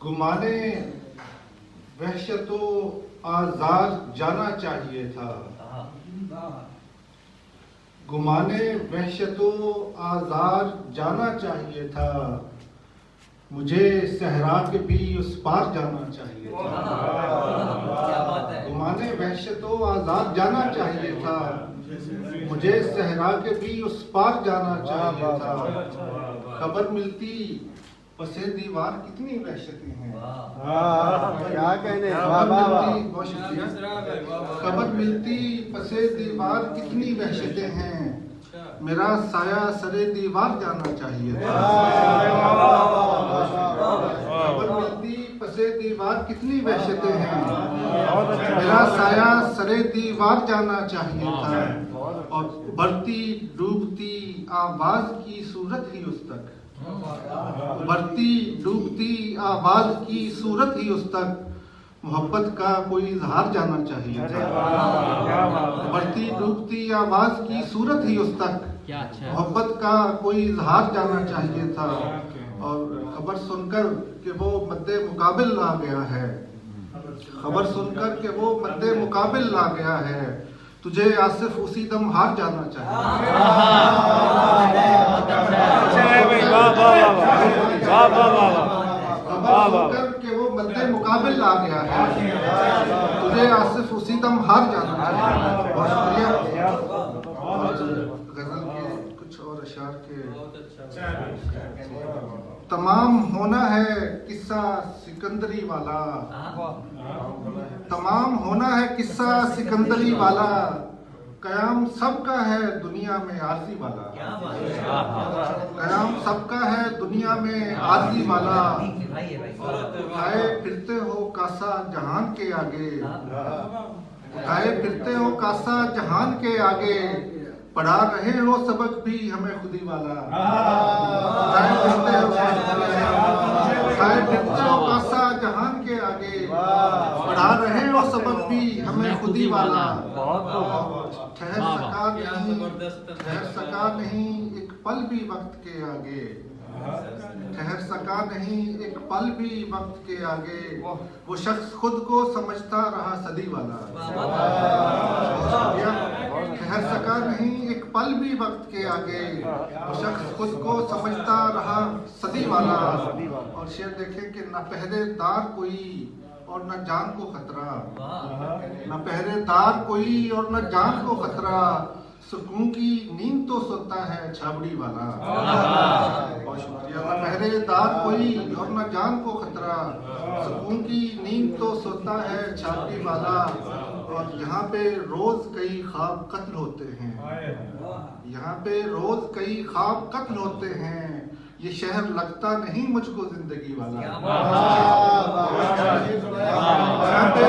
گمانے وحشت و آزار جانا چاہیے تھا، گمانے وحشت و آزار جانا چاہیے تھا، مجھے صحرا کے بھی اس پار جانا چاہیے تھا۔ گمانے وحشت و آزار جانا چاہیے تھا، مجھے صحرا کے بھی اس پار جانا چاہیے تھا۔ خبر ملتی پسے دیوار کتنی وحشتیں ہیں، خبر ملتی پسے دیوار کتنی وحشتیں ہیں، میرا سایہ سرے دیوار جانا چاہیے تھا۔ خبر ملتی پسے دیوار کتنی وحشتیں ہیں، میرا سایہ سرے دیوار جانا چاہیے تھا۔ اور بڑھتی ڈوبتی آواز کی صورت ہی اس تک، بڑھتی ڈوبتی آواز کی صورت ہی اس تک، محبت کا کوئی اظہار جانا چاہیے تھا۔ بڑھتی ڈوبتی آواز کی صورت ہی اس تک، محبت کا کوئی اظہار جانا چاہیے تھا۔ اور خبر سن کر کہ وہ مد مقابل آ گیا ہے، خبر سن کر کہ وہ مد مقابل آ گیا ہے، تجھے آصف اسی دم ہار جانا چاہیے۔ خبر سن کر کہ وہ مد مقابل آ گیا ہے، تجھے آصف اسی دم ہار جانا چاہیے۔ بہت شکریہ۔ غزل کے کچھ اور اشعار کے تمام ہونا ہے قصہ سکندری والا، تمام ہونا ہے قصہ سکندری والا، قیام سب کا ہے دنیا میں عارضی والا، قیام سب کا ہے دنیا میں عارضی والا، اٹھائے پھرتے ہو کاسا جہان کے آگے، اٹھائے پھرتے ہو کاسا جہان کے آگے، پڑھا رہے ہو سبق بھی ہمیں خودی والا، اٹھائے پھرتے ہو کاسا جہان کے آگے، پڑھا رہے ہو سبق بھی ہمیں خودی والا، ٹھہر سکا نہیں ایک پل بھی وقت کے آگے، ٹھہر سکا نہیں ایک پل بھی وقت کے آگے، وہ شخص خود کو سمجھتا رہا صدی والا، ٹھہر سکا نہیں ایک پل بھی وقت کے آگے، وہ شخص خود کو سمجھتا رہا صدی والا۔ اور شعر دیکھیں کہ نہ پہرے دار کوئی اور نہ جان کو خطرہ، نہ پہرے دار کوئی اور نہ جان کو خطرہ، سکون کی نیند تو سوتا ہے چھاوڑی والا۔ بہت شکریہ۔ نہ پہرے دار کوئی اور نہ جان کو خطرہ، سکون کی نیند تو سوتا ہے چھاوڑی والا۔ اور یہاں پہ روز کئی خواب قتل ہوتے ہیں، یہاں پہ روز کئی خواب قتل ہوتے ہیں، یہ شہر لگتا نہیں مجھ کو زندگی والا۔ یہاں پہ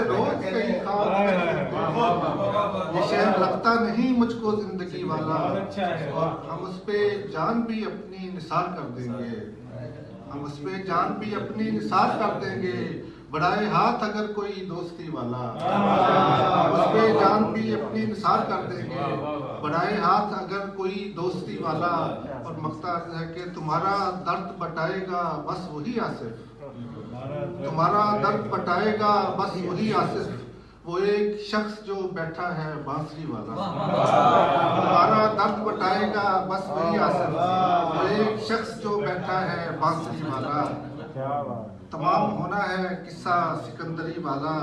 روز کئی خواب یہ شہر لگتا نہیں مجھ کو زندگی والا۔ اور ہم اس پہ جان بھی اپنی نثار کر دیں گے، ہم اس پہ جان بھی اپنی نثار کر دیں گے، بڑھائے ہاتھ اگر کوئی دوستی والا، اس پہ جان بھی اپنی نثار کر دیں گے، بڑھائے ہاتھ اگر کوئی دوستی والا۔ اور مقطع ہے کہ تمہارا درد بٹائے گا بس وہی آصف، تمہارا درد بٹائے گا بس وہی آصف، وہ ایک شخص جو بیٹھا ہے بانسری والا، تمہارا درد بٹائے گا بس وہی آصف، وہ ایک شخص جو بیٹھا ہے بانسری والا۔ تمام ہونا ہے قصہ سکندری والا،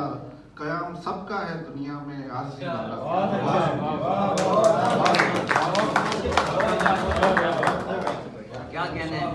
قیام سب کا ہے دنیا میں عارضی والا۔ کیا کہنے ہیں؟